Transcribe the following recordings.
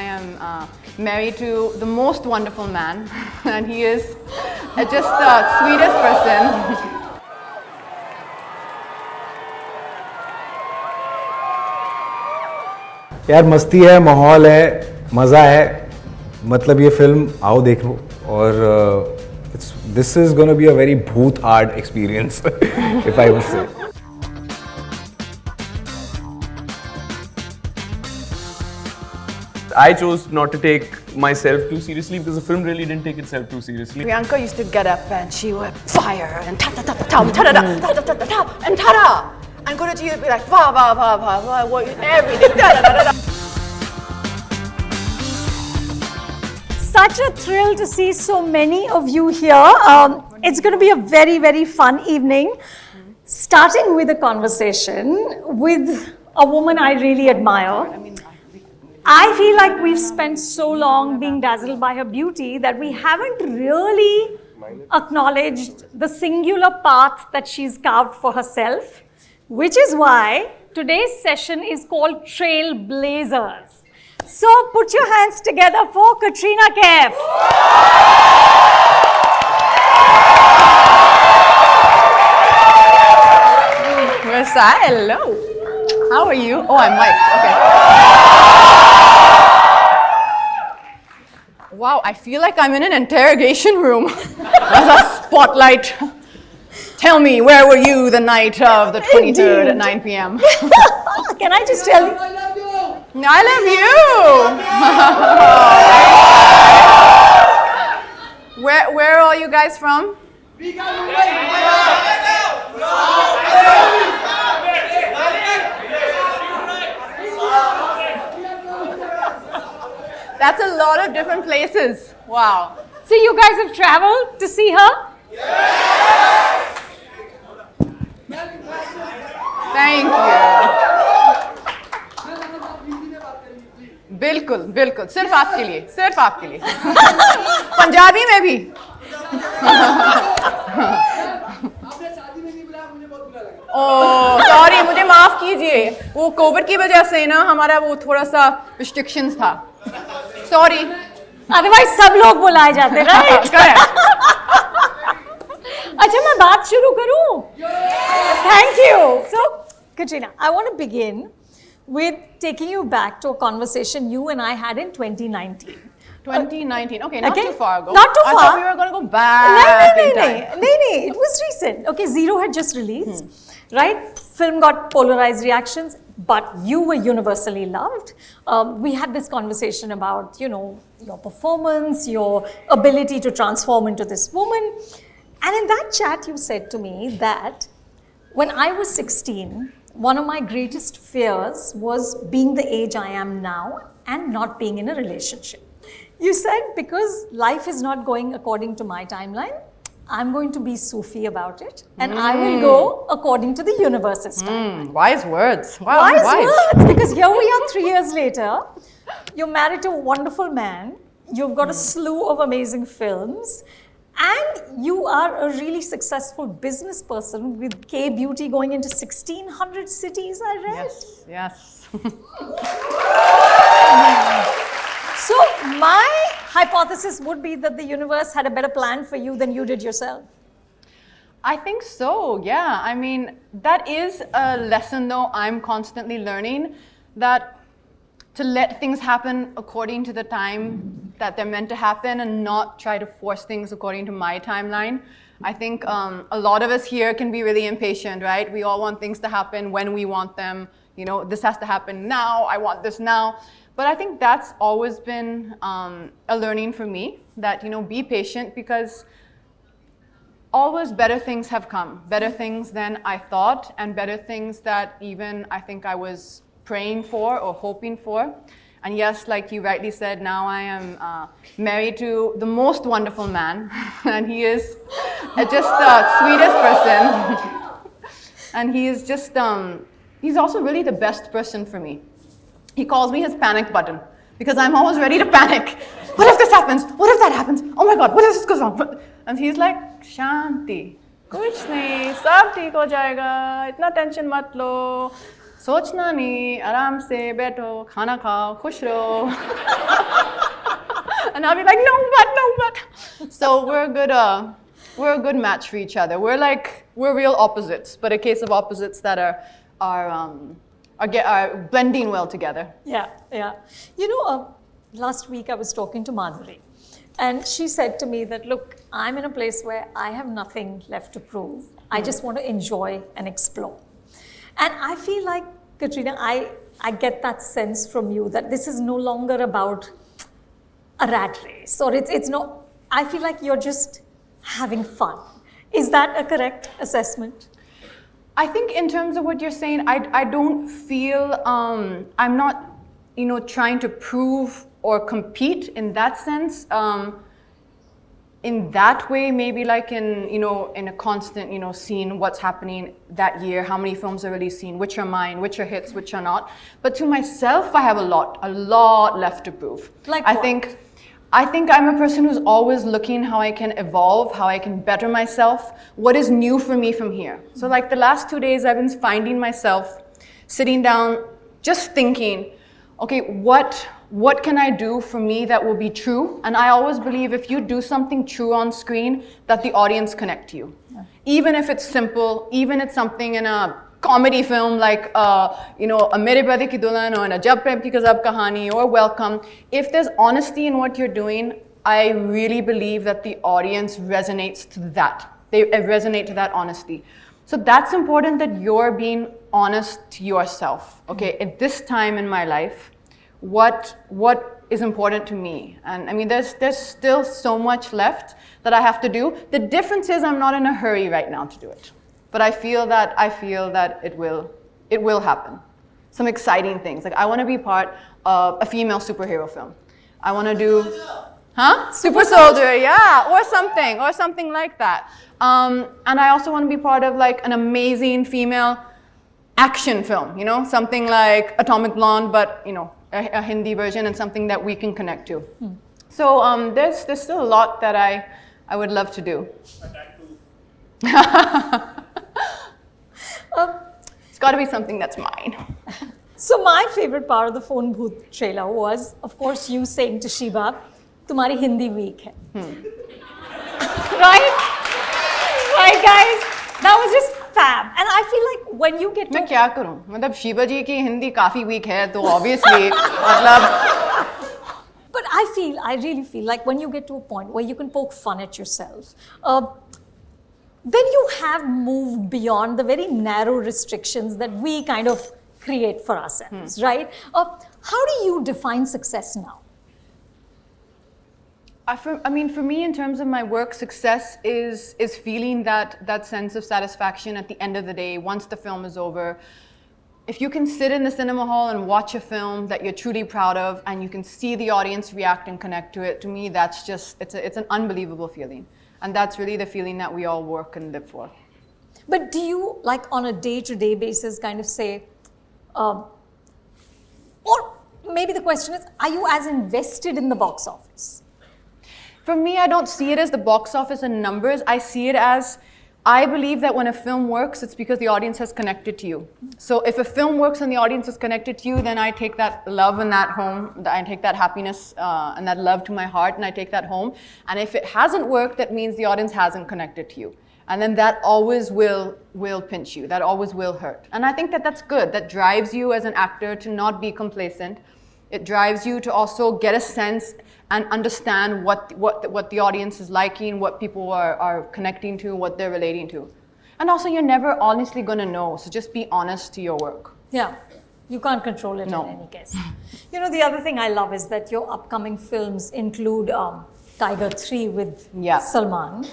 I am married to the most wonderful man, and he is just the sweetest person. यार मस्ती है, माहौल है, मज़ा है, मतलब ये फिल्म आओ देख लो और this is going to be a very bhoot hard experience if I must say. I chose not to take myself too seriously because the film really didn't take itself too seriously. Priyanka used to get up and she would fire and ta-ta-ta-ta-ta, ta-da-da-ta-ta-ta-ta, and ta-da! And go to TV and be like, va va va va va, everything, da-da-da-da-da. Such a thrill to see so many of you here. It's going to be a very, very fun evening. Starting with a conversation with a woman I really admire. I feel like we've spent so long being dazzled by her beauty that we haven't really acknowledged the singular path that she's carved for herself, which is why today's session is called Trailblazers. So put your hands together for Katrina Kaif. Versa, hello. How are you? Oh, I'm mic'd. Okay. Wow, I feel like I'm in an interrogation room. There's a spotlight. Tell me, where were you the night of the 23rd at 9 p.m.? Can I just tell you? I love you. Where are all you guys from? That's a lot of different places. Wow. So you guys have traveled to see her? Yes. Thank you. बिल्कुल बिल्कुल सिर्फ आपके लिए पंजाबी में भी oh sorry मुझे माफ कीजिए वो कोविड की वजह से ना हमारा वो थोड़ा सा रिस्ट्रिक्शंस था सॉरी अदरवाइज सब लोग बुलाए जाते राइट अच्छा मैं बात शुरू करूं thank you so Katrina, I want to begin with taking you back to a conversation you and I had in 2019. 2019, okay, not too far ago. Not too far. I thought we were going to go back in time. No, it was recent. Okay, Zero had just released, right? Film got polarized reactions, but you were universally loved. We had this conversation about, you know, your performance, your ability to transform into this woman. And in that chat, you said to me that when I was 16, one of my greatest fears was being the age I am now and not being in a relationship. You said because life is not going according to my timeline, I'm going to be Sufi about it and I will go according to the universe's timeline. Wise words. Wow, wise words, because here we are 3 years later, you're married to a wonderful man, you've got a slew of amazing films, and you are a really successful business person with K-Beauty going into 1,600 cities, I read. Yes. So my hypothesis would be that the universe had a better plan for you than you did yourself. I think so, yeah. I mean, that is a lesson though I'm constantly learning, that to let things happen according to the time that they're meant to happen and not try to force things according to my timeline. I think a lot of us here can be really impatient, right? We all want things to happen when we want them. You know, this has to happen now, I want this now. But I think that's always been a learning for me, that, you know, be patient, because always better things have come, better things than I thought, and better things that even I think I was praying for or hoping for. And yes, like you rightly said, now I am married to the most wonderful man, and he is just the sweetest person. And he is just, he's also really the best person for me. He calls me his panic button, because I'm always ready to panic. What if this happens? What if that happens? Oh my God, what if this goes wrong? And he's like, Shanti, kuch nahi, sab theek ho jayega, itna tension mat lo. सोचना नहीं, आराम से बैठो, खाना खाओ, खुश रहो. And I'll be like, no, but. So we're a good match for each other. We're real opposites, but a case of opposites that are blending well together. Yeah. You know, last week I was talking to Madhuri, and she said to me that, look, I'm in a place where I have nothing left to prove. I just want to enjoy and explore. And I feel like, Katrina, I get that sense from you that this is no longer about a rat race, or it's not. I feel like you're just having fun. Is that a correct assessment? I think in terms of what you're saying, I don't feel I'm not, trying to prove or compete in that sense. In that way, maybe like in a constant, seeing what's happening that year, how many films are released, seen, which are mine, which are hits, which are not. But to myself, I have a lot left to prove. Like I what? think I'm a person who's always looking how I can evolve, how I can better myself, what is new for me from here. So like the last 2 days, I've been finding myself sitting down, just thinking, okay, what can I do for me that will be true? And I always believe if you do something true on screen, that the audience connect to you. Yeah. Even if it's simple, even if it's something in a comedy film like, a Mere Brother Ki Dulhan or a Jab Prem Ki Gazab Kahani or Welcome, if there's honesty in what you're doing, I really believe that the audience resonates to that. They resonate to that honesty. So that's important that you're being honest to yourself. Okay, at this time in my life, what is important to me? And I mean, there's still so much left that I have to do. The difference is I'm not in a hurry right now to do it. But I feel that it will happen. Some exciting things. Like I want to be part of a female superhero film. I want to do, Super Soldier, yeah, or something like that. And I also want to be part of like an amazing female action film. Something like Atomic Blonde, but a Hindi version and something that we can connect to. So there's still a lot that I would love to do. It's got to be something that's mine. So my favorite part of the Phone Bhoot trailer was, of course, you saying to Shiva, "Tumhari Hindi weak hai." Right, guys? That was just fab. And I feel like when you get to... मैं क्या करूं? मतलब शिवा जी की हिंदी काफी weak है, तो obviously मतलब... But I really feel like when you get to a point where you can poke fun at yourself, then you have moved beyond the very narrow restrictions that we kind of create for ourselves, right? How do you define success now? For me, in terms of my work, success is feeling that sense of satisfaction at the end of the day, once the film is over. If you can sit in the cinema hall and watch a film that you're truly proud of, and you can see the audience react and connect to it, to me, that's just, it's an unbelievable feeling. And that's really the feeling that we all work and live for. But do you, like on a day-to-day basis, kind of say, or maybe the question is, are you as invested in the box office? For me, I don't see it as the box office and numbers. I see it as, I believe that when a film works, it's because the audience has connected to you. So if a film works and the audience is connected to you, then I take that love and that home, I take that happiness and that love to my heart, and I take that home. And if it hasn't worked, that means the audience hasn't connected to you. And then that always will pinch you. That always will hurt. And I think that that's good. That drives you as an actor to not be complacent. It drives you to also get a sense and understand what the audience is liking, what people are connecting to, what they're relating to. And also, you're never honestly going to know, so just be honest to your work. Yeah, you can't control it in any case. The other thing I love is that your upcoming films include Tiger 3 with Salman.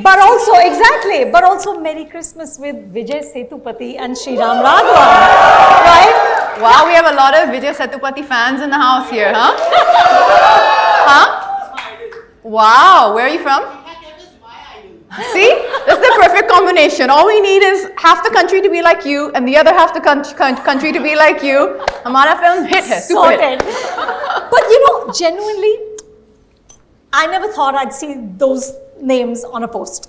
But also Merry Christmas with Vijay Sethupathi and Sriram Raghavan, right? Wow, we have a lot of Vijay Sethupathi fans in the house here, huh? Wow, where are you from? See, that's the perfect combination. All we need is half the country to be like you and the other half the country to be like you. Hamara film hit hai, super hit. But genuinely, I never thought I'd see those names on a poster.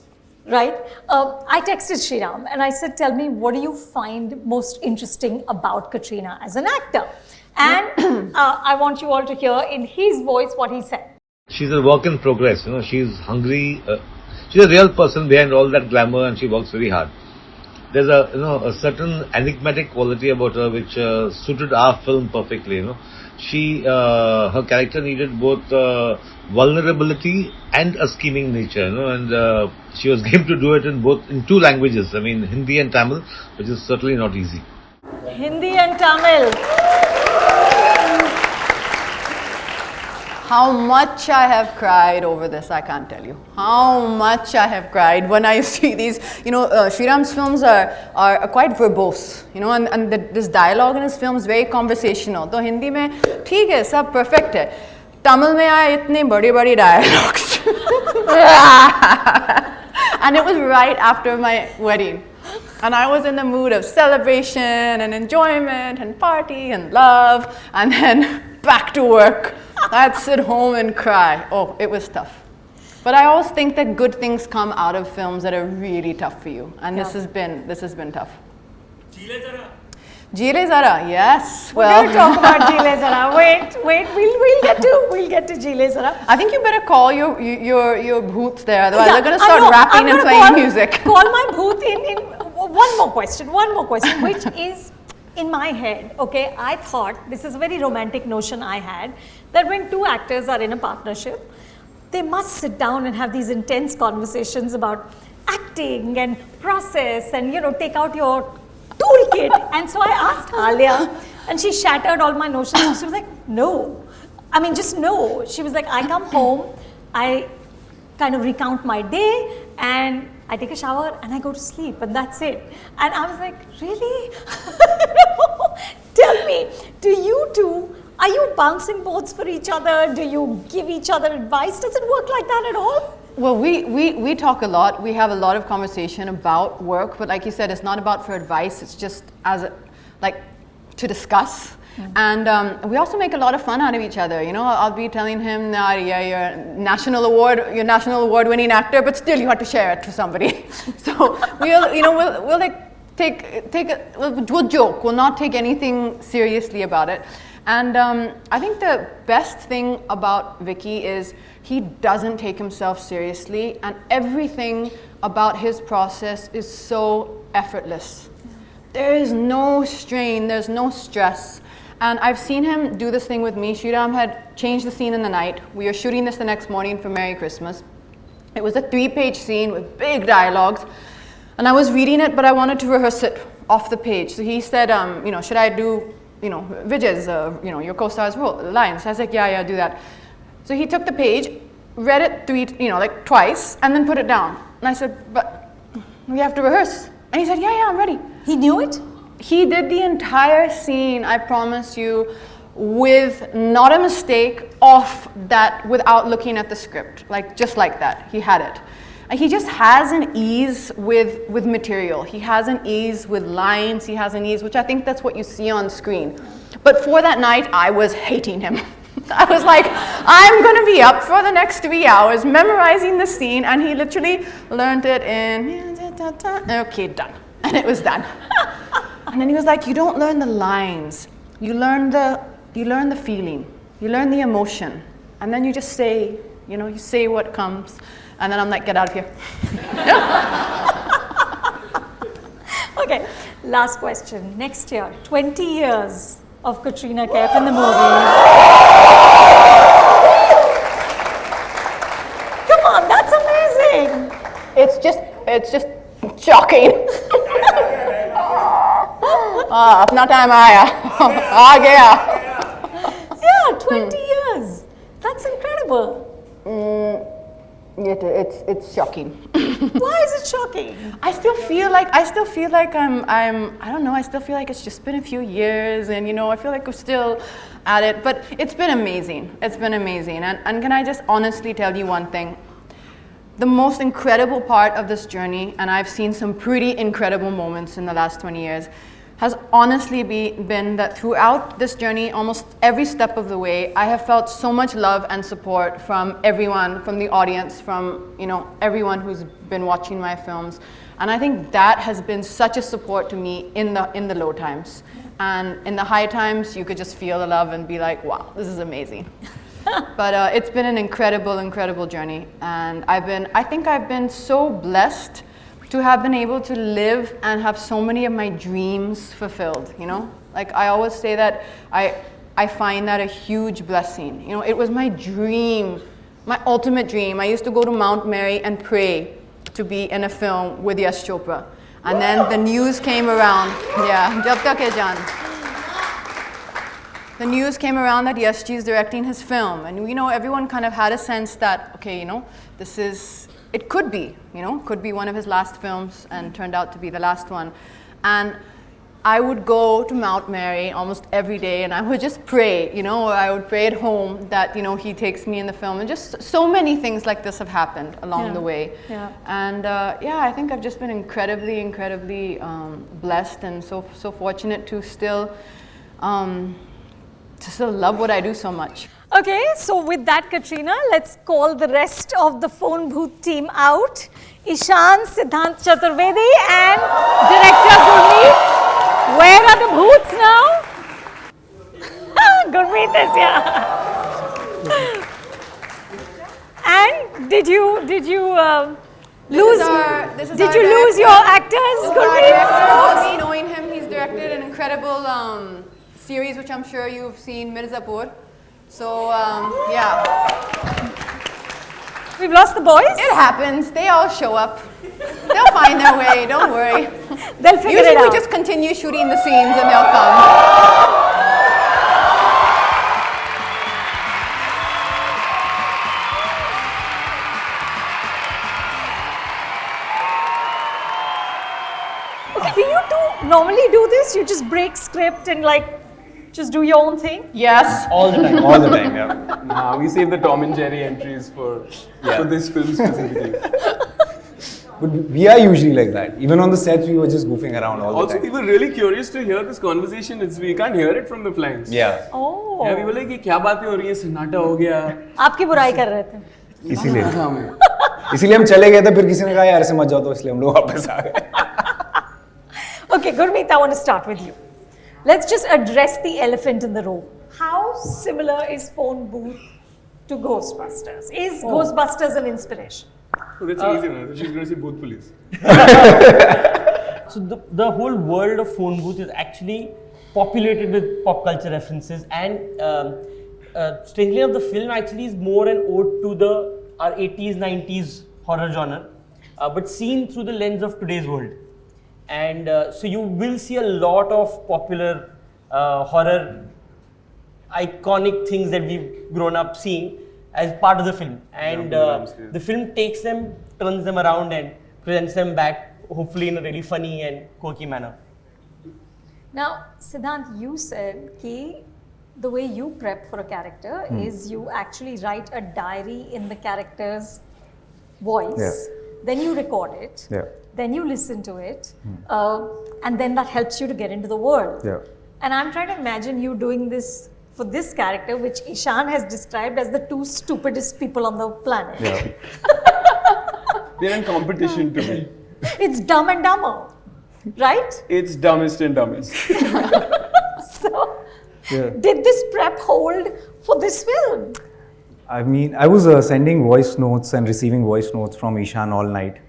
right? I texted Sriram and I said, tell me, what do you find most interesting about Katrina as an actor? And I want you all to hear in his voice what he said. She's a work in progress, she's hungry. She's a real person behind all that glamour, and she works very hard. There's a certain enigmatic quality about her which suited our film perfectly, her character needed both vulnerability and a scheming nature, and she was game to do it in two languages. I mean, Hindi and Tamil, which is certainly not easy. Hindi and Tamil. How much I have cried over this, I can't tell you. How much I have cried when I see these, Sriram's films are quite verbose, and this dialogue in his film is very conversational. So Hindi mein, theek hai, sab perfect hai. Tamil mein aaye itne badi dialogues. And it was right after my wedding. And I was in the mood of celebration and enjoyment and party and love, and then back to work. I'd sit home and cry. Oh, it was tough. But I always think that good things come out of films that are really tough for you, and this has been tough. Jile Zaraa, yes. We're going to talk about Jile Zaraa. Wait, we'll get to Jile Zaraa. I think you better call your booths there, otherwise they're going to start rapping and playing music. Call my booth in one more question, which is in my head. Okay, I thought, this is a very romantic notion I had, that when two actors are in a partnership, they must sit down and have these intense conversations about acting and process and, take out your toolkit. And so I asked Alia, and she shattered all my notions. She was like, no. I mean, just no. She was like, I come home, I kind of recount my day, and I take a shower and I go to sleep, and that's it. And I was like, really? Tell me, do you two, are you bouncing boards for each other? Do you give each other advice? Does it work like that at all? Well, we talk a lot. We have a lot of conversation about work, but like you said, it's not about for advice. It's just to discuss. And we also make a lot of fun out of each other. I'll be telling him, yeah, you're national award-winning actor, but still you have to share it to somebody. So we'll joke. We'll not take anything seriously about it. And I think the best thing about Vicky is he doesn't take himself seriously, and everything about his process is so effortless. There is no strain, there's no stress. And I've seen him do this thing with me. Sriram had changed the scene in the night. We were shooting this the next morning for Merry Christmas. It was a 3-page scene with big dialogues. And I was reading it, but I wanted to rehearse it off the page. So he said, should I do, Vijay's, your co-star's lines? I was like, yeah, do that. So he took the page, read it twice, and then put it down. And I said, but we have to rehearse. And he said, yeah, I'm ready. He knew it? He did the entire scene, I promise you, with not a mistake, off that, without looking at the script. Just like that, he had it. And he just has an ease with material. He has an ease with lines, he has an ease, which I think that's what you see on screen. But for that night, I was hating him. I was like, I'm going to be up for the next 3 hours memorizing the scene, and he literally learned it in, okay, done. And it was done. And then he was like, you don't learn the lines, you learn the feeling, you learn the emotion, and then you just say, you say what comes. And then I'm like, get out of here. Okay, last question. Next year, 20 years of Katrina Kaif in the movies. Come on, that's amazing. It's just shocking. अपना time आया, आ गया. Yeah, 20 years. That's incredible. It's shocking. Why is it shocking? I still feel like I don't know, I still feel like it's just been a few years, and I feel like we're still at it, but it's been amazing. It's been amazing. And can I just honestly tell you one thing? The most incredible part of this journey, and I've seen some pretty incredible moments in the last 20 years, has honestly been that throughout this journey, almost every step of the way, I have felt so much love and support from everyone, from the audience, from everyone who's been watching my films, and I think that has been such a support to me in the low times, and in the high times you could just feel the love and be like, wow, this is amazing. But it's been an incredible journey, and I think I've been so blessed to have been able to live and have so many of my dreams fulfilled, Like I always say that I find that a huge blessing. It was my dream, my ultimate dream. I used to go to Mount Mary and pray to be in a film with Yash Chopra. And then the news came around. Yeah, Jab Tak Hai Jaan. The news came around that Yash Ji is directing his film. And everyone kind of had a sense that, okay, it could be one of his last films, and turned out to be the last one. And I would go to Mount Mary almost every day, and I would just pray, or I would pray at home that, he takes me in the film. And just so many things like this have happened along the way. Yeah. And I think I've just been incredibly blessed and so fortunate to still love what I do so much. Okay, so with that, Katrina, let's call the rest of the Phone Bhoot team out. Ishaan, Siddhant Chaturvedi and director Gurmmeet. Where are the Bhoots now? Gurmmeet is here. And did you lose your actors, Gurmmeet? Me knowing him, he's directed an incredible series which I'm sure you've seen, Mirzapur. So, yeah. We've lost the boys? It happens. They all show up. They'll find their way. Don't worry. They'll figure Usually it out. we just continue shooting the scenes and they'll come. Okay, do you normally do this? You just break script and just do your own thing? Yes. All the time. All the time, yeah. Nah, we save the Tom and Jerry entries for this film specifically. But we are usually like that. Even on the sets, we were just goofing around all the Also, time. we were really curious to hear this conversation. We can't hear it from the flanks. Yeah. Oh. Yeah, we were like, क्या बातें हो रही हैं, सन्नाटा हो गया. आपकी बुराई कर रहे थे. इसीलिए हम चले गए थे, फिर किसी ने कहा यार ऐसे मत जाओ, तो इसलिए हम लोग वापस आ गए. Okay, Gurmmeet, I want to start with you. Let's just address the elephant in the room. How similar is Phone Bhoot to Ghostbusters? Is Ghostbusters an inspiration? So that's easy, man. She's going to say Bhoot Police. So the whole world of Phone Bhoot is actually populated with pop culture references, and strangely enough, the film actually is more an ode to our 80s, 90s horror genre, but seen through the lens of today's world. And so you will see a lot of popular horror iconic things that we've grown up seeing as part of the film, and the film takes them, turns them around and presents them back, hopefully in a really funny and quirky manner. Now, Siddhant, you said that the way you prep for a character is you actually write a diary in the character's voice, then you record it, then you listen to it, and then that helps you to get into the world. And I'm trying to imagine you doing this for this character, which Ishaan has described as the two stupidest people on the planet. They're in competition to me. It's Dumb and Dumber, right? It's dumbest and dumbest. So, did this prep hold for this film? I mean, I was sending voice notes and receiving voice notes from Ishaan all night.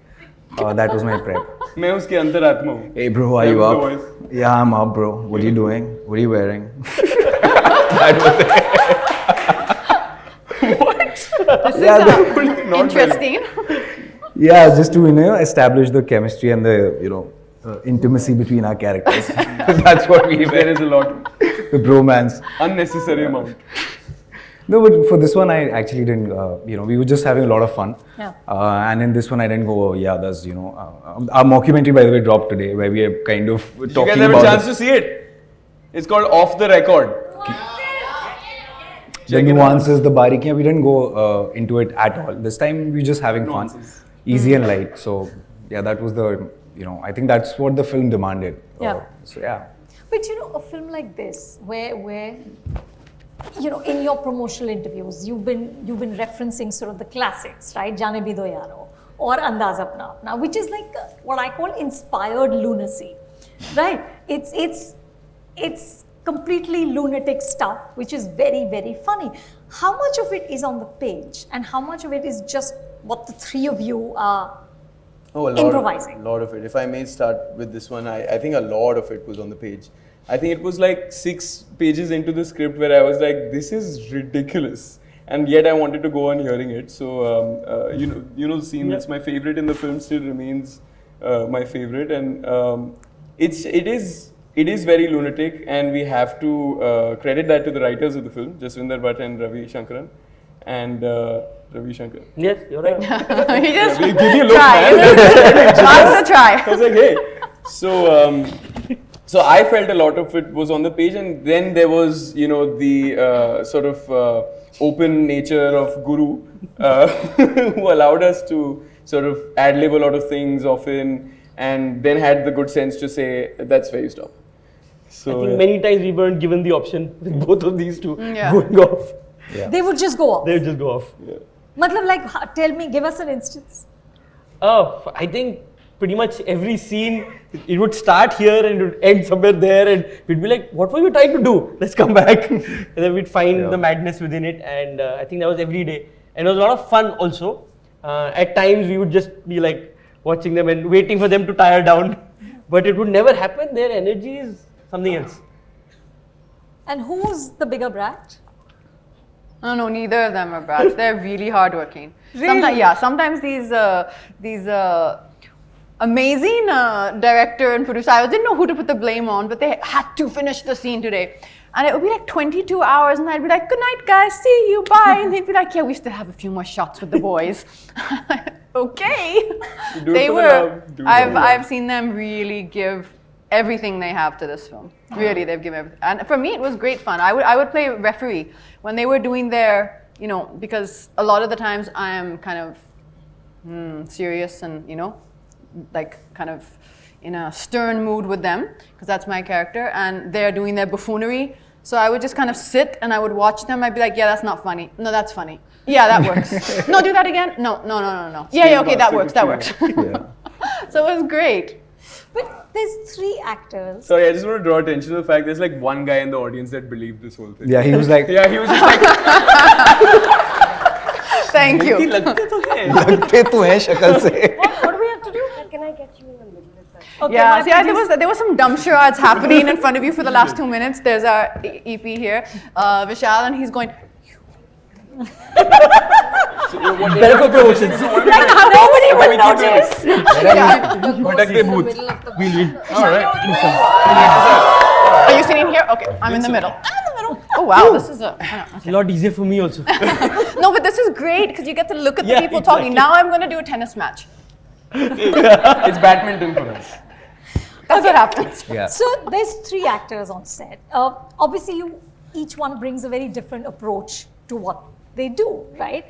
That was my prep. मैं उसके अंतरात्मा हूँ. Hey bro, are you up? Yeah, I'm up, bro. What are you doing? What are you wearing? That was it. What? This is interesting. Yeah, just to establish the chemistry and the intimacy between our characters. That's what we were. There is a lot. The bromance. Unnecessary amount. No, but for this one, I actually didn't, we were just having a lot of fun. And in this one, I didn't go, there's, our mockumentary, by the way, dropped today, where we are kind of talking about... You guys have a chance to see it. It's called Off the Record. The nuances, the barikiyan, we didn't go into it at all. This time, we were just having fun. Easy and light. So, yeah, that was the, I think that's what the film demanded. Yeah. So yeah. But you know, a film like this, where you know, in your promotional interviews, you've been referencing sort of the classics, right? Jaane Bhi Do Yaro or Andaz Apna Apna, which is like what I call inspired lunacy, right? It's completely lunatic stuff, which is very, very funny. How much of it is on the page, and how much of it is just what the three of you are improvising? A lot of it. If I may start with this one, I think a lot of it was on the page. I think it was like 6 pages into the script where I was like, this is ridiculous. And yet I wanted to go on hearing it. So, you know the scene that's my favorite in the film still remains my favorite. And it is very lunatic, and we have to credit that to the writers of the film, Jaswinder Bhatt and Ravi Shankaran. And Ravi Shankar. Yes, you're right. He just Give me a look, try. man. Lots to try. I was like, hey. So I felt a lot of it was on the page, and then there was, you know, the sort of open nature of Guru, who allowed us to sort of ad-lib a lot of things often, and then had the good sense to say, that's where you stop. So I think many times we weren't given the option with both of these two going off. Yeah. They would just go off. They would just go off. Yeah. Matlab, like, tell me, give us an instance. I think pretty much every scene, it would start here and it would end somewhere there, and we'd be like, what were you trying to do? Let's come back. And then we'd find the madness within it, and I think that was every day. And it was a lot of fun also. At times we would just be like watching them and waiting for them to tire down, but it would never happen. Their energy is something else. And who's the bigger brat? No, neither of them are brats. They're really hardworking. Really? Sometimes these amazing director and producer, I didn't know who to put the blame on, but they had to finish the scene today. And it would be like 22 hours, and I'd be like, good night, guys, see you, bye. And they'd be like, yeah, we still have a few more shots with the boys. Okay. I've seen them really give everything they have to this film. Really, they've given everything. And for me, it was great fun. I would play referee when they were doing their, you know, because a lot of the times I am kind of serious and, you know, like kind of in a stern mood with them, because that's my character, and they're doing their buffoonery. So I would just kind of sit and I would watch them. I'd be like, yeah, that's not funny. No, that's funny. Yeah, that works. No, do that again. No. Yeah, okay, that works. Yeah. So it was great. But there's 3 actors. Sorry, I just want to draw attention to the fact there's like one guy in the audience that believed this whole thing. Yeah, he was like, Yeah, he was just like, Thank you. लगते तो हैं शक्ल से. What do we have to do? Can I get you in the middle of that? Okay, Yeah, my see, there was some dumb charades happening in front of you for the last 2 minutes. There's our EP here, Vishal, and he's going, Better for promotions. like, nobody would notice. भटकते भूत. are you sitting here? Okay, I'm in the middle. I'm in the middle. Oh wow, this is It's a lot easier for me also. no, but this is great because you get to look at the Yeah, people talking. exactly. Now I'm going to do a tennis match. It's badminton for us. That's what happens. Yeah. So there's 3 actors on set. Obviously, each one brings a very different approach to what they do, right?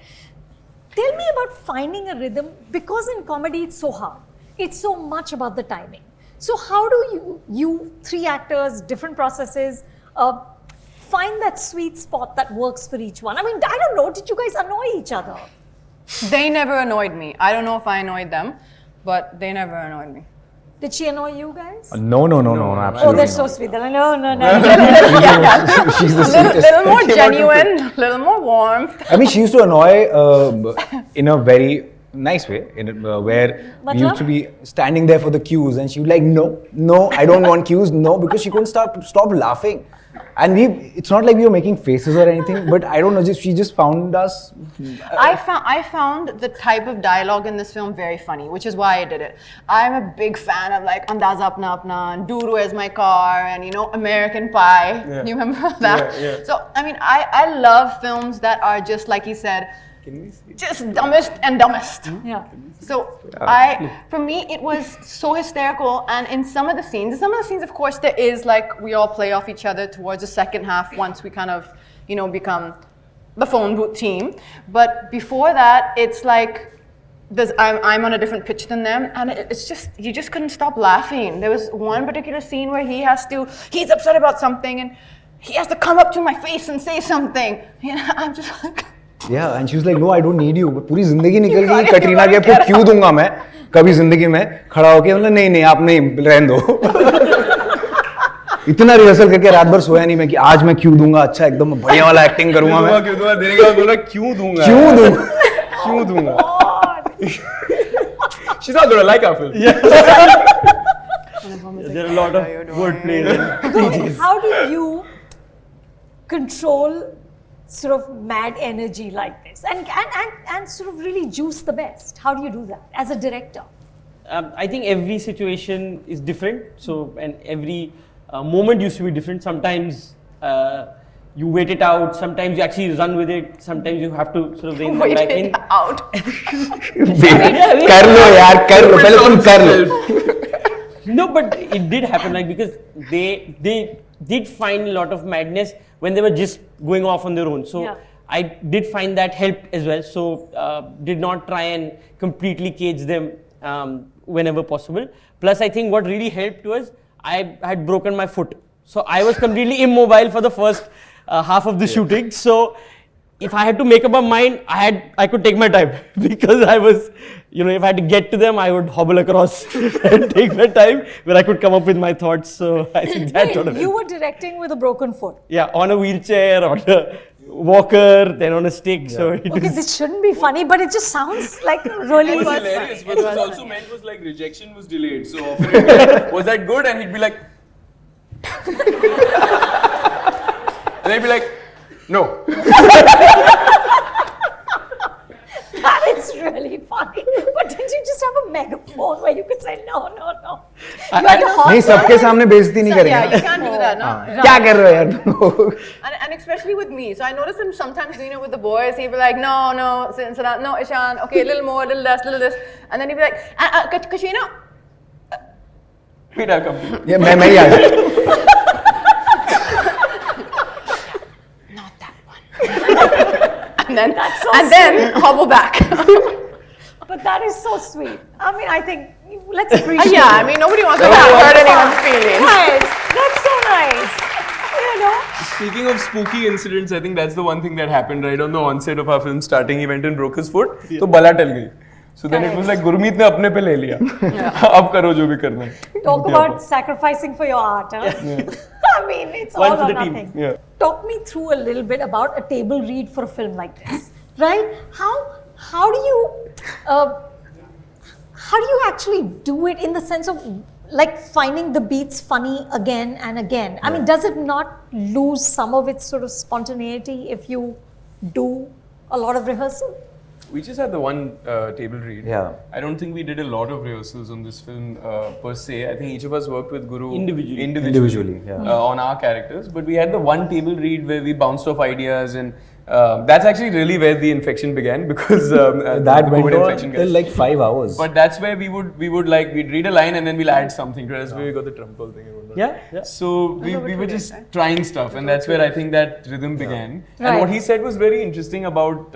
Tell me about finding a rhythm, because in comedy it's so hard. It's so much about the timing. So how do you 3 actors, different processes, find that sweet spot that works for each one? I mean, I don't know, did you guys annoy each other? They never annoyed me. I don't know if I annoyed them, but they never annoyed me. Did she annoy you guys? No, absolutely. Oh, they're so sweet. They're like, no. She's the Little sweetest. more genuine, little more warmth. I mean, she used to annoy in a very nice way, where we used to be standing there for the cues, and she would like, no, I don't want cues, no, because she couldn't stop laughing. And it's not like we were making faces or anything, but I don't know, she just found us. I found the type of dialogue in this film very funny, which is why I did it. I'm a big fan of like Andaz Apna Apna and Duru Where's My Car and, you know, American Pie. Yeah. You remember that? Yeah. So, I mean, I love films that are just, like he said, just dumbest and dumbest. Yeah. So for me, it was so hysterical. And in some of the scenes, of course, there is like, we all play off each other towards the second half once we kind of, you know, become the phone booth team. But before that, it's like, I'm on a different pitch than them, and it's just, you just couldn't stop laughing. There was one particular scene where he's upset about something and he has to come up to my face and say something. I'm just like... Yeah, and she was like, no, I don't need you. पूरी जिंदगी निकल गई कटरीना कैफ को क्यों दूंगा मैं कभी जिंदगी में खड़ा होके मतलब नहीं आप नहीं रहने दो इतना रिहर्सल करके रात भर सोया नहीं मैं कि आज मैं क्यों दूंगा अच्छा एकदम बढ़िया वाला एक्टिंग करूंगा मैं क्यों दूंगा देने के बाद बोला क्यों दूंगा She's not gonna like our film. There are a lot of wordplay. How do you control sort of mad energy like this and sort of really juice the best? How do you do that as a director? I think every situation is different. So, and every moment used to be different. Sometimes you wait it out. Sometimes you actually run with it. Sometimes you have to sort of rein them back in. out. कर लो यार कर लो पहले तुम कर लो No, but it did happen, like, because they did find a lot of madness when they were just going off on their own. So Yeah. I did find that helped as well. So did not try and completely cage them whenever possible. Plus, I think what really helped was I had broken my foot. So I was completely immobile for the first half of the shooting. So if I had to make up my mind, I could take my time because I was, if I had to get to them, I would hobble across and take my time where I could come up with my thoughts. So I think that sort of You were directing with a broken foot. Yeah, on a wheelchair, on a walker, then on a stick. So it Okay, is, this shouldn't be funny, but it just sounds like really It was was hilarious, funny. but it also meant was like rejection was delayed. So often it'd be like, was that good? And he'd be like, and they'd be like, no. That is really funny. But did you just have a megaphone where you could say no? You had to नहीं सबके सामने बेइज्जती नहीं Yeah, you करेंगे can't do that, no? क्या कर रहे हो यार तुम And especially with me. So I noticed him sometimes doing it with the boys. He'd be like, no, Siddhant, no, Ishaan, okay, a little more, a little less, a little this. And then he'd be like, Katrina. Wait, I'll come to you. ये मैं ही आ जाता Not that one. and then, That's so then hobble back. But that is so sweet. I mean, I think let's appreciate Yeah, I it. mean, nobody wants to hurt anyone's feelings. Nice. That's so nice. Speaking of spooky incidents, I think that's the one thing that happened right on the onset of our film starting. He went and broke his foot. So bala tel gayi. So then it was like Gurmmeet ne apne pe le liya. Ab karo jo bhi karna hai. Talk about sacrificing for your art, huh? I mean, it's One all for or the team. nothing. Yeah. Talk me through a little bit about a table read for a film like this, right? How do you actually do it in the sense of like finding the beats funny again and again? I mean, does it not lose some of its sort of spontaneity if you do a lot of rehearsal? We just had the one table read. Yeah. I don't think we did a lot of rehearsals on this film per se. I think each of us worked with Guru Individually, yeah. On our characters. But we had the one table read where we bounced off ideas, and that's actually really where the infection began because that the went COVID on infection till like 5 hours But that's where we'd read a line and then we'll add something. That's where we got the trumpal thing and whatnot. yeah. So we were just trying stuff, and that's where I think that rhythm began. And Right. what he said was very interesting about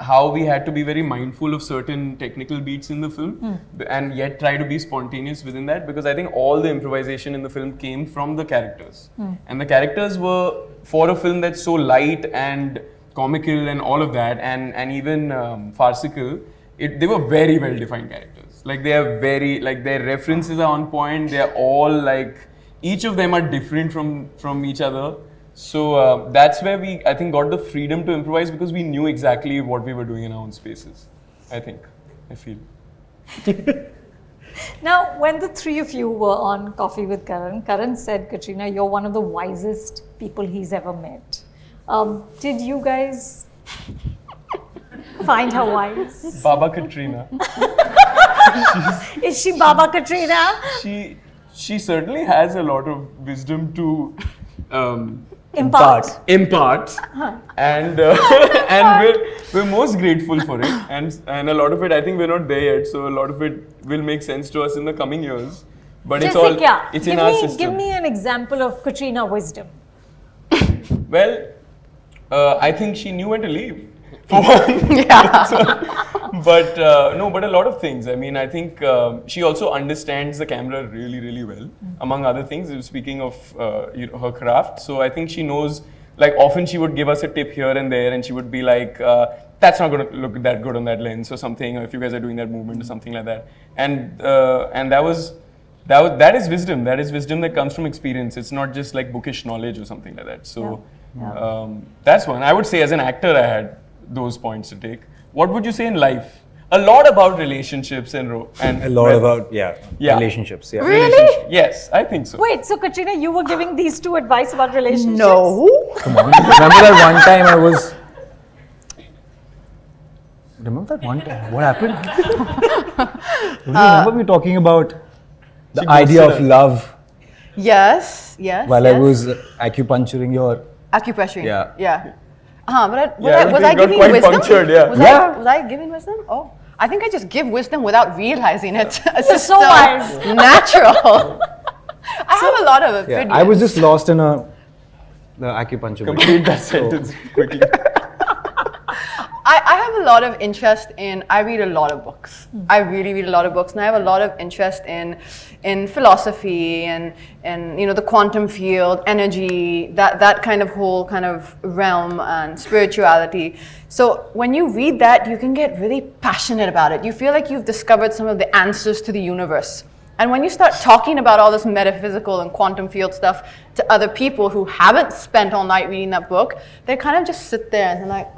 how we had to be very mindful of certain technical beats in the film and yet try to be spontaneous within that, because I think all the improvisation in the film came from the characters. And the characters were, for a film that's so light and comical and all of that, and even farcical, they were very well defined characters. Like they are very, like their references are on point. They are all like, each of them are different from each other. So that's where we, I think, got the freedom to improvise because we knew exactly what we were doing in our own spaces. I feel. Now, when the three of you were on Coffee with Karan said, Katrina, you're one of the wisest people he's ever met. Did you guys find her wise? Baba Katrina. Is she Baba Katrina? She certainly has a lot of wisdom to Impart. and we're most grateful for it, and a lot of it, I think we're not there yet, so a lot of it will make sense to us in the coming years, but it's in our system. Give me an example of Katrina wisdom. Well, I think she knew when to leave, for one. Yeah. But no, but a lot of things. I mean, I think she also understands the camera really, really well. Among other things, speaking of her craft, so I think she knows. Like often she would give us a tip here and there, and she would be like, "That's not going to look that good on that lens," or something. Or if you guys are doing that movement or something like that, and that is wisdom. That is wisdom that comes from experience. It's not just like bookish knowledge or something like that. So that's one. I would say as an actor, I had those points to take. What would you say in life? A lot about relationships and a lot about relationships. Yeah. Really? Yes, I think so. Wait, so Katrina, you were giving these two advice about relationships? No. Come on. Remember that one time I was. Remember that one time? What happened? Do you remember me talking about the idea of love Yes. while I was acupuncturing your. Acupressuring. Yeah. But was it I got giving quite wisdom? punctured, yeah. Was I giving wisdom? Oh, I think I just give wisdom without realizing it. It's You're just so wise. natural. I have a lot of opinions. Yeah, I was just lost in the acupuncture. Complete that sentence quickly. I have a lot of interest in, I read a lot of books. I really read a lot of books, and I have a lot of interest in philosophy and the quantum field, energy, that kind of whole kind of realm and spirituality. So when you read that, you can get really passionate about it. You feel like you've discovered some of the answers to the universe. And when you start talking about all this metaphysical and quantum field stuff to other people who haven't spent all night reading that book, they kind of just sit there and they're like,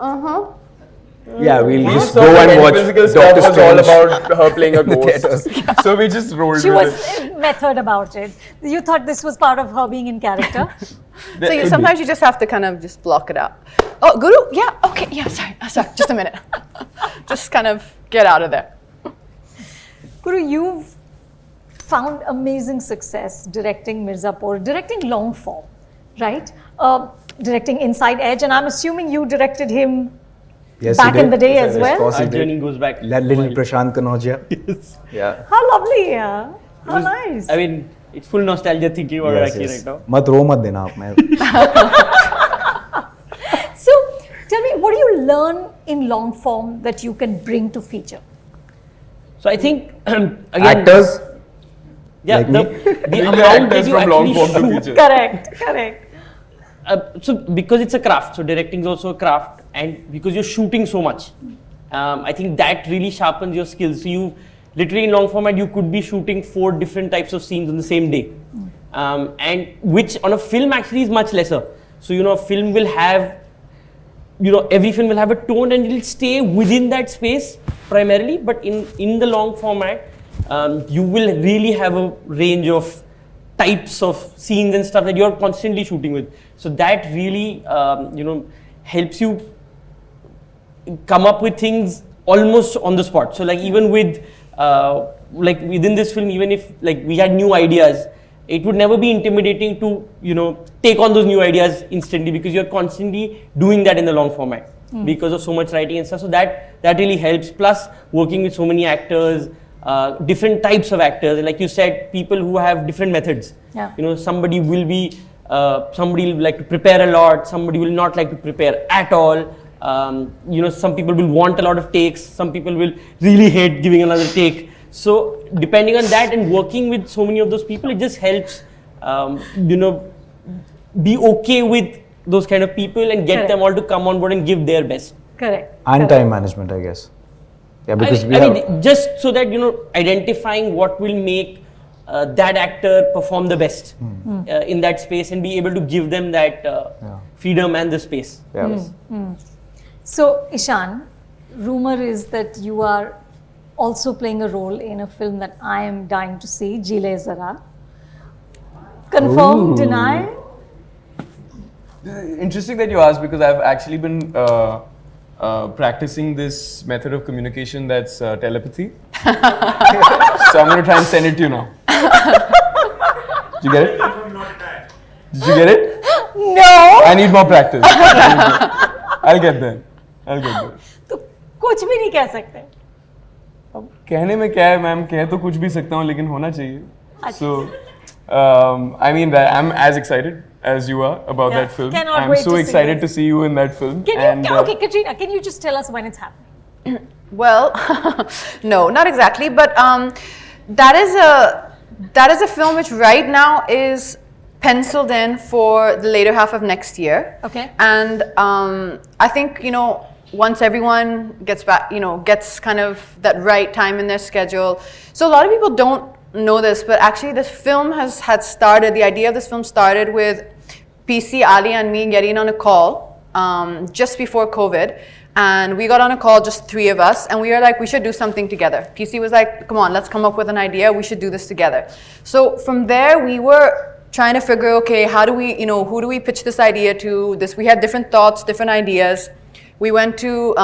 Yeah, we'll just So go the and watch physical stuff Doctor was all Strange. about her playing a ghost. So we just rolled She with was method about it. You thought this was part of her being in character? So sometimes you just have to kind of just block it out. Oh, Guru, yeah, okay, yeah, sorry, just a minute. Just kind of get out of there. Guru, you've found amazing success directing Mirzapur, directing long form, right? Directing Inside Edge, and I'm assuming you directed him Yes, back he did. in the day as Of well. course he Our did. journey goes back. That little Prashant Kanojia. Yeah. How lovely, yeah. How nice. I mean, it's full nostalgia thinking about it Yes, actually yes. right now. मत रो मत देना आप मैं. So, tell me, what do you learn in long form that you can bring to feature? So I think again, Actors. yeah, like the the amount that actors you from long actually form to shoot. feature. Correct. So because it's a craft, so directing is also a craft, and because you're shooting so much, I think that really sharpens your skills. So you literally in long format you could be shooting 4 different types of scenes on the same day, and which on a film actually is much lesser. So a film will have, every film will have a tone and it'll stay within that space primarily, but in the long format, you will really have a range of types of scenes and stuff that you're constantly shooting with. So that really, helps you come up with things almost on the spot. So like even with, like within this film, even if like we had new ideas, it would never be intimidating to, take on those new ideas instantly because you're constantly doing that in the long format because of so much writing and stuff. So that really helps. Plus working with so many actors, different types of actors, like you said, people who have different methods. Yeah. Somebody will be, somebody will like to prepare a lot, somebody will not like to prepare at all. Some people will want a lot of takes, some people will really hate giving another take. So depending on that and working with so many of those people, it just helps, be okay with those kind of people and get them all to come on board and give their best. Correct. And time management, I guess. Yeah, because I mean, just so that, identifying what will make that actor perform the best in that space and be able to give them that freedom and the space. Yeah. So, Ishaan, rumor is that you are also playing a role in a film that I am dying to see, Zaraa. Confirm, deny? Interesting that you asked because I've actually been practicing this method of communication that's telepathy. So I'm going to try and send it to you now. Did you get it? Did you get it? No! I need more practice. I'll get there. तो कुछ भी नहीं कह सकते. अब कहने में क्या है मैम, कह तो कुछ भी सकता हूँ लेकिन होना चाहिए. So, I mean, I'm as excited as you are about that film. Cannot I'm wait so to see excited this. to see you in that film. Can you, And, okay, Katrina, can you just tell us when it's happening? Well, no, not exactly, but that is a film which right now is penciled in for the later half of next year. Okay. And I think, once everyone gets back, gets kind of that right time in their schedule. So a lot of people don't know this, but actually this film had started, the idea of this film started with PC, Ali and me getting on a call just before COVID. And we got on a call, just three of us, and we were like, we should do something together. PC was like, come on, let's come up with an idea. We should do this together. So from there, we were trying to figure, okay, how do we, who do we pitch this idea to? We had different thoughts, different ideas. We went to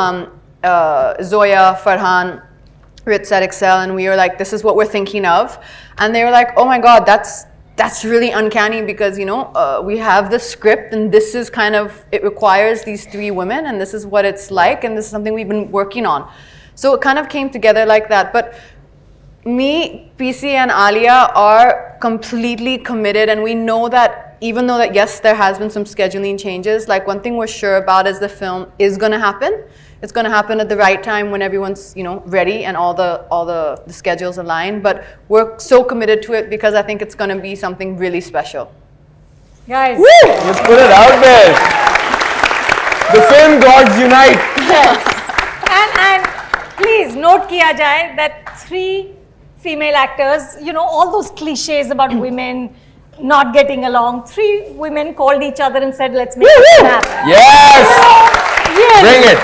Zoya, Farhan, Ritz at Excel, and we were like, this is what we're thinking of. And they were like, oh my God, that's really uncanny because, we have the script and this is kind of, it requires these three women and this is what it's like and this is something we've been working on. So it kind of came together like that. But me, PC and Alia are completely committed, and we know that even though that yes, there has been some scheduling changes, like one thing we're sure about is the film is going to happen. It's going to happen at the right time when everyone's, ready and all the schedules align. But we're so committed to it because I think it's going to be something really special. Guys. Woo! Let's put it out there. The film gods unite. Yes. And please note kiya jaye that 3 female actors, all those cliches about women not getting along, 3 women called each other and said, let's make it happen. Yes! Yes. Bring it.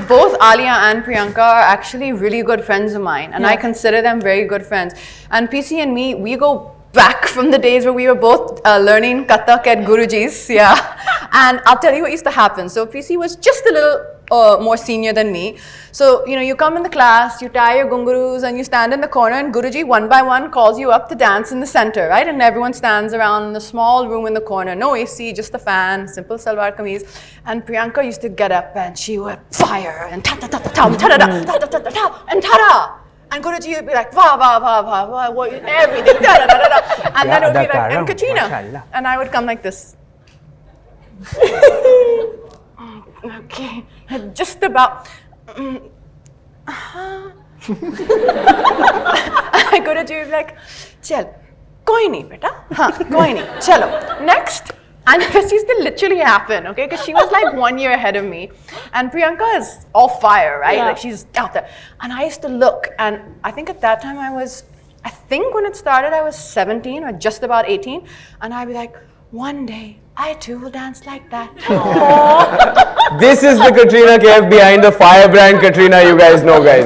Both Alia and Priyanka are actually really good friends of mine, and I consider them very good friends. And PC and me, we go back from the days where we were both learning Kathak at Guruji's, And I'll tell you what used to happen. So PC was just a little more senior than me. So, you come in the class, you tie your gungurus and you stand in the corner and Guruji one by one calls you up to dance in the center, right? And everyone stands around in the small room in the corner. No AC, just a fan, simple salwar kameez. And Priyanka used to get up and she would fire and ta-ta-ta-ta-ta, ta-da-da, ta-ta-ta-ta-ta, and ta-da! And Guruji would be like, va, va, va, va, va, what, everything, da-da-da-da-da. And then it would be like, and Katrina. And I would come like this. Okay, just about. Guruji would be like, chal, koi nahi beta, koi nahi, chalo, next. And this used to literally happen, okay? Because she was like 1 year ahead of me. And Priyanka is all fire, right? Like she's out there. And I used to look, and I think at that time I think when it started, I was 17 or just about 18. And I'd be like, one day, I too will dance like that. This is the Katrina Kaif behind the firebrand Katrina you guys know, guys.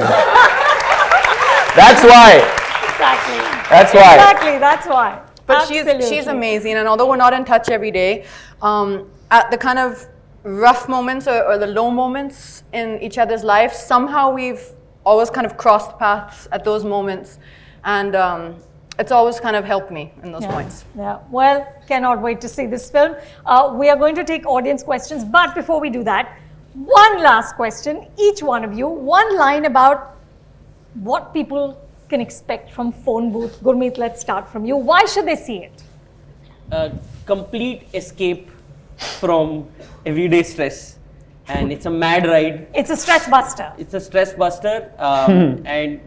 That's why. Exactly. That's why. Exactly, that's why. But she's amazing, and although we're not in touch every day, at the kind of rough moments or the low moments in each other's lives, somehow we've always kind of crossed paths at those moments, and it's always kind of helped me in those points. Yeah, well, cannot wait to see this film. We are going to take audience questions, but before we do that, one last question, each one of you, one line about what people can expect from Phone Booth. Gurmeet, let's start from you. Why should they see it? Complete escape from everyday stress, and it's a mad ride. It's a stress buster. It's a stress buster, and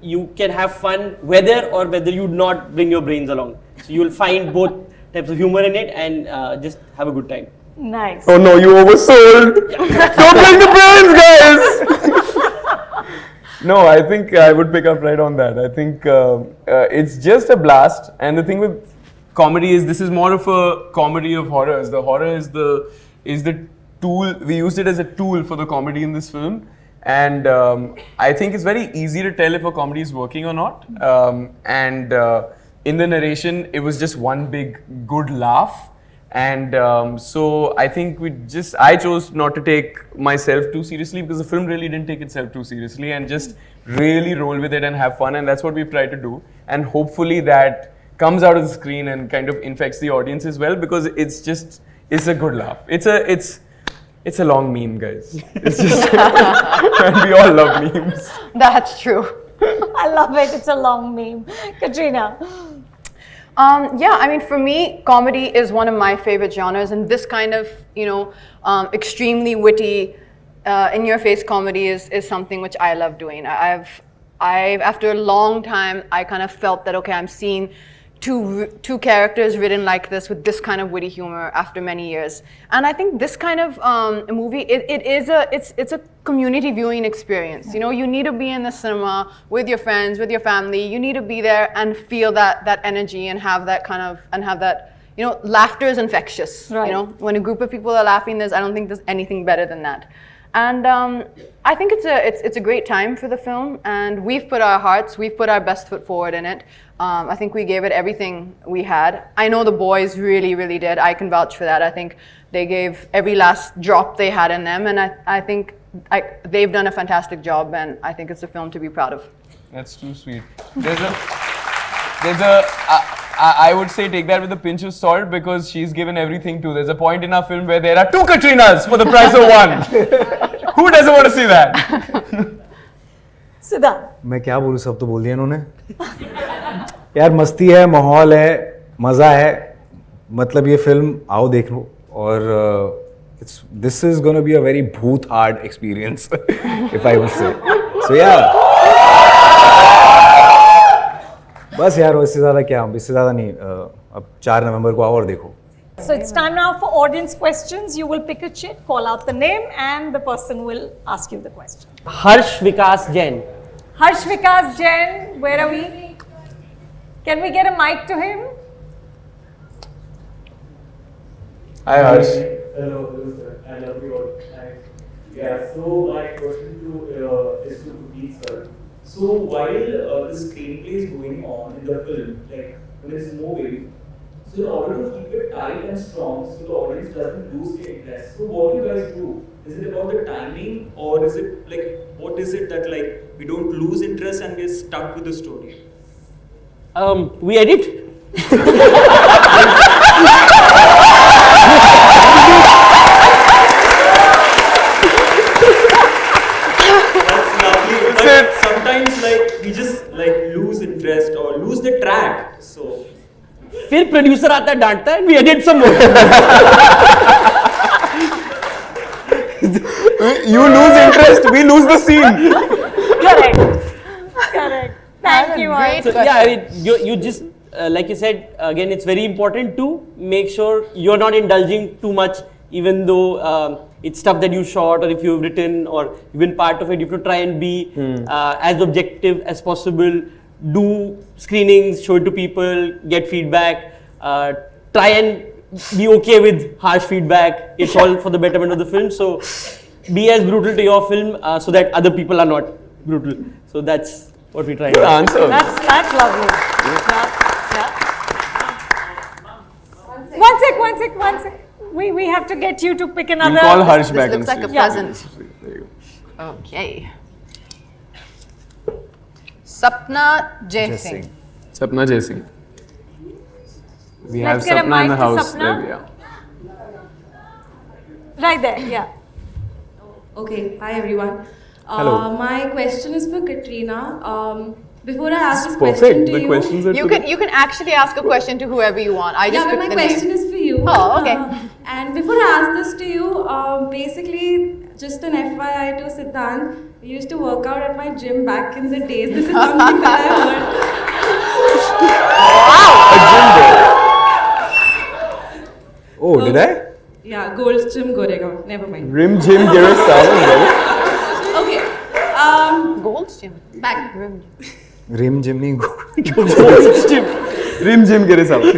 you can have fun whether you not bring your brains along. So you'll find both types of humor in it and just have a good time. Nice. Oh no, you oversold. Don't bring the brains, guys. No, I think I would pick up right on that. I think it's just a blast, and the thing with comedy is this is more of a comedy of horrors. The horror is the tool. We used it as a tool for the comedy in this film, and I think it's very easy to tell if a comedy is working or not. In the narration, it was just one big good laugh. And so I think I chose not to take myself too seriously because the film really didn't take itself too seriously, and just really roll with it and have fun, and that's what we've tried to do. And hopefully that comes out of the screen and kind of infects the audience as well, because it's a good laugh. It's a long meme, guys. It's just, and we all love memes. That's true. I love it. It's a long meme. Katrina. For me, comedy is one of my favorite genres, and this kind of, extremely witty, in your face comedy is something which I love doing. I've after a long time, I kind of felt that, okay, I'm seeing two characters written like this with this kind of witty humor after many years. And I think this kind of movie, it's a community viewing experience. You know, you need to be in the cinema with your friends, with your family. You need to be there and feel that energy and have that, you know, laughter is infectious. Right. You know, when a group of people are laughing, I don't think there's anything better than that. And I think it's a great time for the film, and we've put our hearts, we've put our best foot forward in it. I think we gave it everything we had. I know the boys really, really did. I can vouch for that. I think they gave every last drop they had in them, and I think they've done a fantastic job, and I think it's a film to be proud of. That's too sweet. I would say take that with a pinch of salt, because she's given everything too. There's a point in our film where there are 2 Katrinas for the price of 1. Who doesn't want to see that? Siddhant. मैं क्या बोलूँ, सब तो बोल दिया इन्होंने. यार मस्ती है, माहौल है, मज़ा है. मतलब ये फिल्म आओ देख लो, और this is gonna be a very bhoot hard experience, if I must say. So yeah. बस यार, इससे ज़्यादा क्या, इससे ज़्यादा नहीं. अब 4 नवंबर को आओ और देखो. So it's time now for audience questions. You will pick a chit, call out the name, and the person will ask you the question. Harsh Vikas Jain. Harsh Vikas Jain, where are we? Can we get a mic to him? Hi Harsh. Hello, sir. I love you all. Yeah, so my question is to Gurmmeet sir. So while the screenplay is going on in the film, like when it's moving, so in order to keep it tight and strong, so the audience doesn't lose their interest. So what do you guys do? Is it about the timing, or is it like, what is it that like we don't lose interest and get stuck with the story? We edit. But sometimes like we just like lose interest or lose the track. So फिर producer आता है, डांटता है, and we edit some more. You lose interest, we lose the scene. Correct. Thank you, Harsh. So yeah, I mean, you just like you said again, it's very important to make sure you're not indulging too much, even though it's stuff that you shot or if you've written or you've been part of it. You have to try and be as objective as possible. Do screenings, show it to people, get feedback. Try and be okay with harsh feedback. It's all for the betterment of the film. So be as brutal to your film so that other people are not brutal. So that's what we try. Good answer. That's lovely. Yeah. One sec. We have to get you to pick another. We'll call Harsh back. This looks like a present. Okay. Sapna Jai Singh. Sapna Jai Singh. We have Let's get a Sapna in mic the to house. Sapna. Yeah. Right there, yeah. Okay, hi everyone. Hello. My question is for Katrina. Before I ask this Perfect. question to The you, questions are You can actually ask a question to whoever you want. I just yeah, but picked my the question name. is for you. Oh, okay. And before I ask this to you, basically, just an FYI to Siddhant, we used to work out at my gym back in the days. This is something that I heard. Oh, did I? Yeah, Gold's Gym Goregaon. Never mind. Rim Jim Garris Salon. Okay. Gold's Gym. Back. Rim Jimmy. Rim Jim Garris Salon.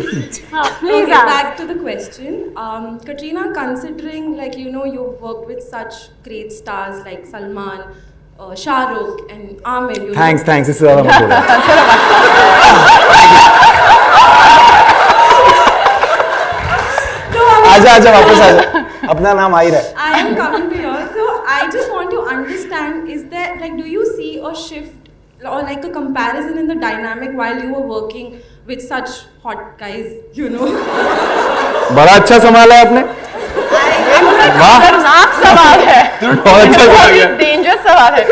Please Okay, ask. back to the question. Katrina, considering like you've worked with such great stars like Salman, Shah Rukh and Amir. Thanks. इससे ज़्यादा मत बोलो. आजा वापस आजा. अपना नाम आ ही रहा है. I am coming to you. So I just want to understand: is there like, do you see a shift or like a comparison in the dynamic while you were working with such hot guys? बड़ा अच्छा संभाला है आपने. खतरनाक सवाल है. बहुत अच्छा सवाल है. डेंजरस सवाल है.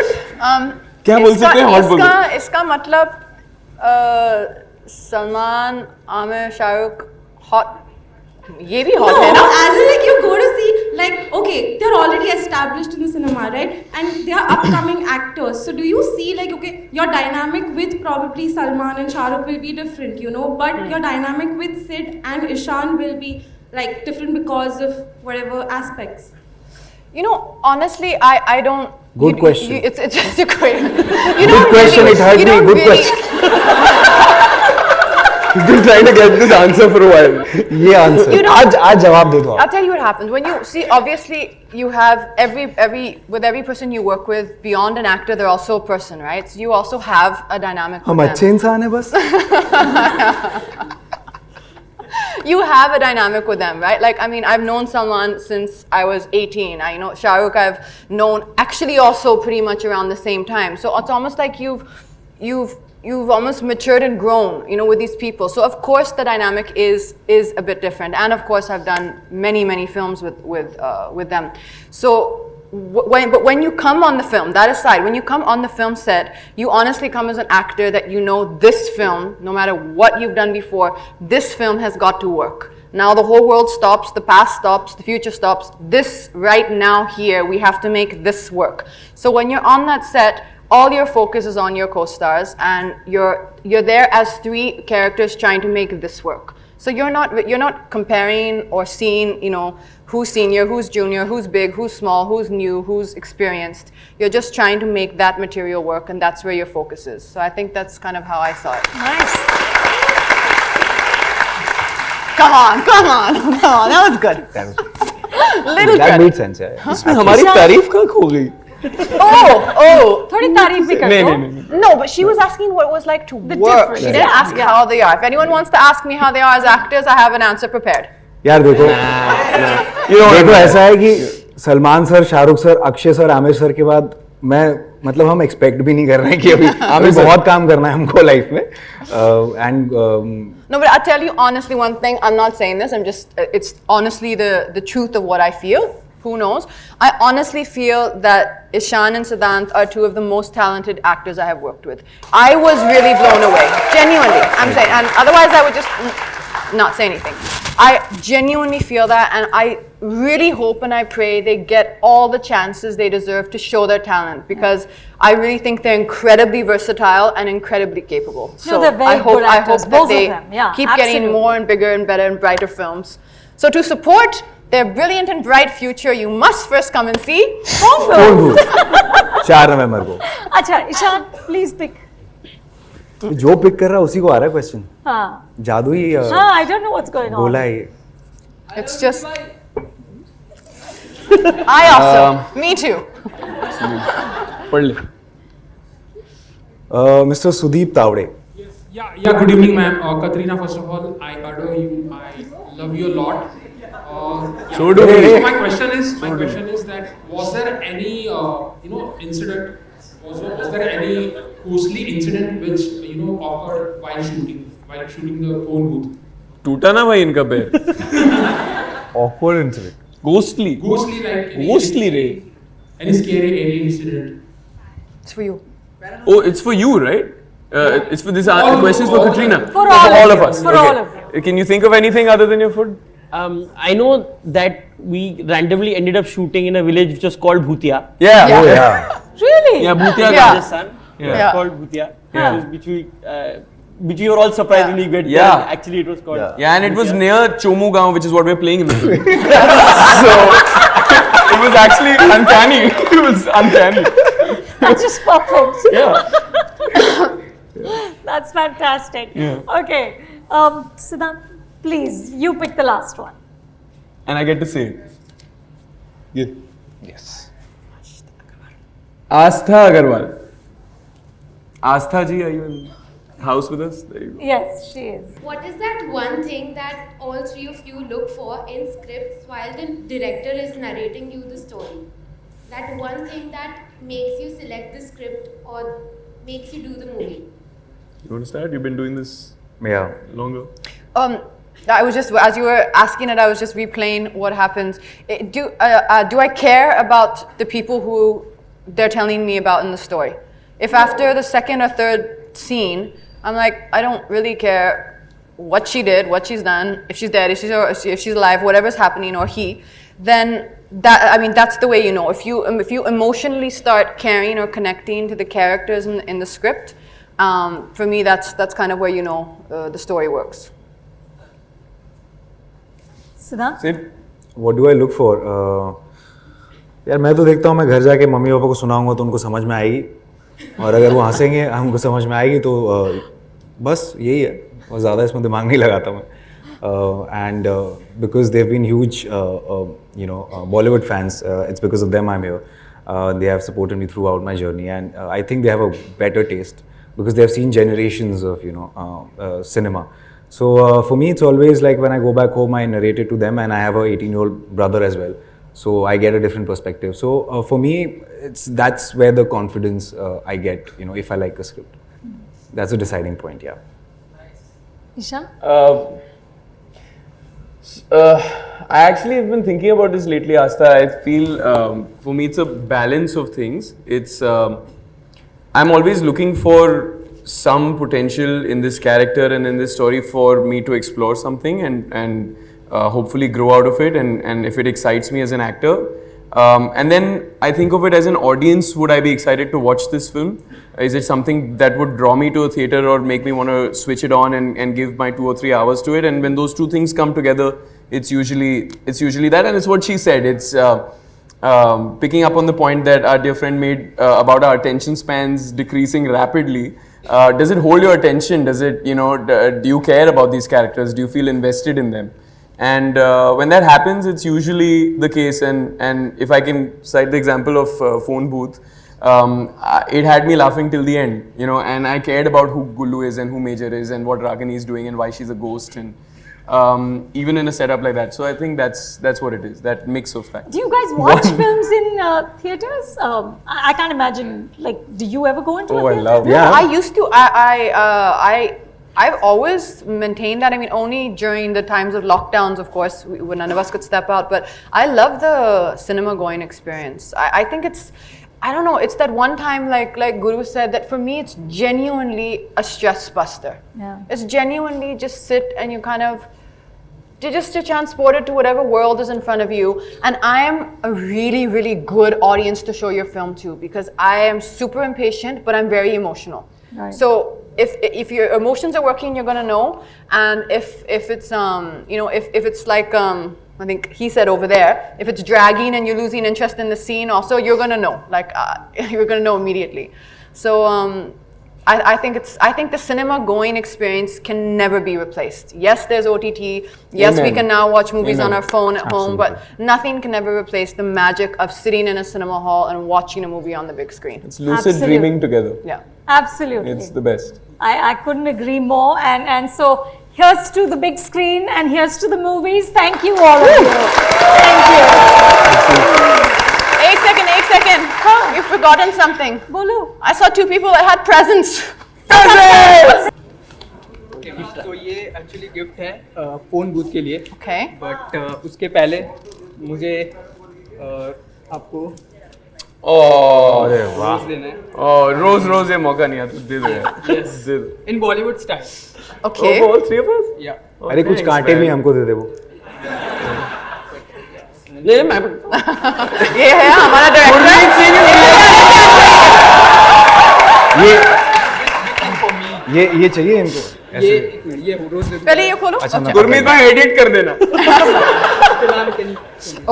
क्या बोल सकते हैं? हॉट बोलो. इसका मतलब सलमान, आमिर, शाहरुख हॉट. ये भी हॉट है ना. As in like you go to see like okay, they're already established in the cinema, right? And they are upcoming actors. So do you see like, okay, your dynamic with probably Salman and Shah Rukh will be different, you know, but your dynamic with Sid and Ishaan will be like different because of whatever aspects? You know, honestly, I don't. Good question. It's a great. Good question. It hurt me. Good question. He's been trying to get this answer for a while. ये answer. आज जवाब दे दो आप. I'll tell you what happens when you see. Obviously, you have every person you work with beyond an actor, they're also a person, right? So you also have a dynamic. हम अच्छे इंसान हैं बस. You have a dynamic with them, right? Like, I mean, I've known Salman since I was 18. I know Shah Rukh I've known actually also pretty much around the same time. So it's almost like you've almost matured and grown, you know, with these people. So of course the dynamic is a bit different. And of course I've done many films with them. So when you come on the film, that aside, when you come on the film set, you honestly come as an actor that you know this film, no matter what you've done before, this film has got to work. Now the whole world stops, the past stops, the future stops. This right now here, we have to make this work. So when you're on that set, all your focus is on your co-stars, and you're there as three characters trying to make this work. So you're not comparing or seeing, you know, who's senior, who's junior, who's big, who's small, who's new, who's experienced. You're just trying to make that material work, and that's where your focus is. So I think that's kind of how I saw it. Nice. Come on. That was good. That made sense, yeah. इसमें हमारी तारीफ कहाँ खो गई? Oh. थोड़ी तारीफ भी कर दो. No, but she was asking what it was like to work. difference. She didn't ask how they are. If anyone wants to ask me how they are as actors, I have an answer prepared. यार देखो, देखो ऐसा है कि Salman sir, Shahrukh sir, Akshay sir, Aamir sir के बाद मतलब हम एक्सपेक्ट भी नहीं कर रहे हैं कि अभी बहुत काम करना है हमको लाइफ में. No, but I'll tell you honestly one thing. I'm not saying this. It's honestly the truth of what I feel. Who knows? I honestly feel that Ishaan and Siddhant are two of the most talented actors I have worked with. I was really blown away. Genuinely. I'm saying, and otherwise I would just not say anything. I genuinely feel that, and I really hope and I pray they get all the chances they deserve to show their talent, because I really think they're incredibly versatile and incredibly capable. So they're very good actors, that both they of them. Yeah, keep absolutely. getting more and bigger and better and brighter films. So to support their brilliant and bright future, you must first come and see Phone Bhoot. 4 नवंबर को. अच्छा, Ishan, please pick. जो pick कर रहा है उसी को आ रहा है क्वेश्चन. हाँ. जादू ही. हाँ, I don't know what's going on. बोला है. It's just. I also. Me too. पढ़ ले. Mr. Sudeep Tavde. Yeah, good evening, ma'am. Katrina, first of all, I adore you. I love you a lot. So do we. So my question is that was there any incident? Was there any ghostly incident which occurred while shooting the phone booth? टूटा ना भाई इनका पैर. Awkward incident. Ghostly. Ghostly, रे. Any scary incident? It's for you. Oh, it's for you, right? It's for this questions for Katrina. For all of us. For all of you. Can you think of anything other than your food? I know that we randomly ended up shooting in a village which was called Bhutia. Yeah. Oh yeah. Really? Yeah, Bhutia. Yeah. Rajasthan. Yeah. It was called Bhutia. Yeah. Which we were all surprised when we got there. Yeah. Actually, it was called. Yeah, and it was near Chomu Gaon, which is what we're playing in the film. So it was actually uncanny. It was uncanny. That's just perfect. Yeah. That's fantastic. Yeah. Okay. Siddhant, please, you pick the last one. And I get to say it. Yeah. Yes. Astha Agarwal. Astha ji, are you in house with us? There you go. Yes, she is. What is that one thing that all three of you look for in scripts while the director is narrating you the story? That one thing that makes you select the script or makes you do the movie? You want to start? You've been doing this Yeah. longer. I was just, as you were asking it, I was just replaying what happens. Do I care about the people who they're telling me about in the story? If after the second or third scene, I'm like, I don't really care what she did, what she's done, if she's dead, if she's alive, whatever's happening, or he. then that's the way you know. If you emotionally start caring or connecting to the characters in the script, for me that's kind of where you know the story works. Siddhant? Sid? What do I look for? यार मैं तो देखता हूँ मैं घर जाके mummy papa को सुनाऊंगा तो उनको समझ में आएगी और अगर वो हंसेंगे हमको समझ में आएगी तो बस यही है और ज़्यादा इसमें दिमाग नहीं लगाता मैं and because they've been huge Bollywood fans, it's because of them I'm here. They have supported me throughout my journey and I think they have a better taste because they have seen generations of cinema. So for me it's always like when I go back home I narrate it to them and I have a 18-year-old brother as well. So I get a different perspective. So for me that's where the confidence I get, if I like a script. That's a deciding point, yeah. Ishaan? I actually have been thinking about this lately, Asta. I feel for me it's a balance of things. It's I'm always looking for some potential in this character and in this story for me to explore something and hopefully grow out of it and if it excites me as an actor. And then I think of it as an audience, would I be excited to watch this film? Is it something that would draw me to a theatre or make me want to switch it on and give my 2 or 3 hours to it? And when those two things come together, it's usually that, and it's what she said. It's picking up on the point that our dear friend made about our attention spans decreasing rapidly. Does it hold your attention? Does it, do you care about these characters? Do you feel invested in them? And when that happens, it's usually the case. And if I can cite the example of Phone Booth, it had me laughing till the end, and I cared about who Gullu is and who Major is and what Ragini is doing and why she's a ghost and even in a setup like that. So I think that's what it is, that mix of factors. Do you guys watch films in theatres? I can't imagine, do you ever go into a theatre? I love it. Yeah, I used to. I've always maintained that. I mean, only during the times of lockdowns, of course, when none of us could step out. But I love the cinema going experience. I think it's, I don't know, it's that one time, like Guru said, that for me, it's genuinely a stress buster. Yeah. It's genuinely just sit and you kind of, just to transport it to whatever world is in front of you. And I am a really, really good audience to show your film to because I am super impatient, but I'm very emotional. Right. So if your emotions are working, you're gonna know. And if it's if it's like I think he said over there, if it's dragging and you're losing interest in the scene, also you're gonna know. You're gonna know immediately. So I think the cinema going experience can never be replaced. Yes, there's OTT. Yes, Amen. we can now watch movies on our phone at Absolutely. home, but nothing can ever replace the magic of sitting in a cinema hall and watching a movie on the big screen. It's lucid Absolutely. dreaming together. Yeah. Absolutely. It's the best. I couldn't agree more. And so here's to the big screen and here's to the movies. Thank you all of you. Thank you. 8 second. Huh? You've forgotten something. Bolu. I saw 2 people that had presents. तो ये actually gift है phone booth के लिए Okay. But उसके पहले मुझे आपको अरे रोज देना है रोज ये मौका नहीं आता, दे दो यार. दे दो. In Bollywood style Okay. For all three of us? या अरे कुछ कांटे भी हमको दे दे वो. नहीं, मैं ये है हमारा डायरेक्टर. ये चाहिए इनको. ये रोज दे पहले ये खोलो. अच्छा मैं गुरमीत भाई एडिट कर देना.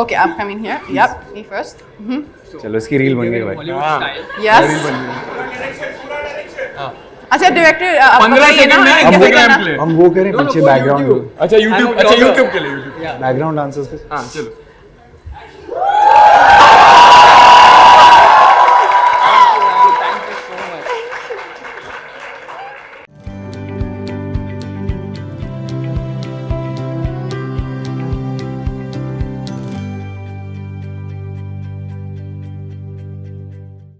Okay, I'm coming here. Yep, me first. चलो इसकी रील बन गई भाई. Bollywood style Yes. अच्छा डायरेक्टर आप 15 बताइए ना सेकंड में कैसे प्रोग्राम करना? प्ले. हम वो करें पीछे बैकग्राउंड अच्छा YouTube के लिए. बैकग्राउंड डांसर्स के. हाँ चलो.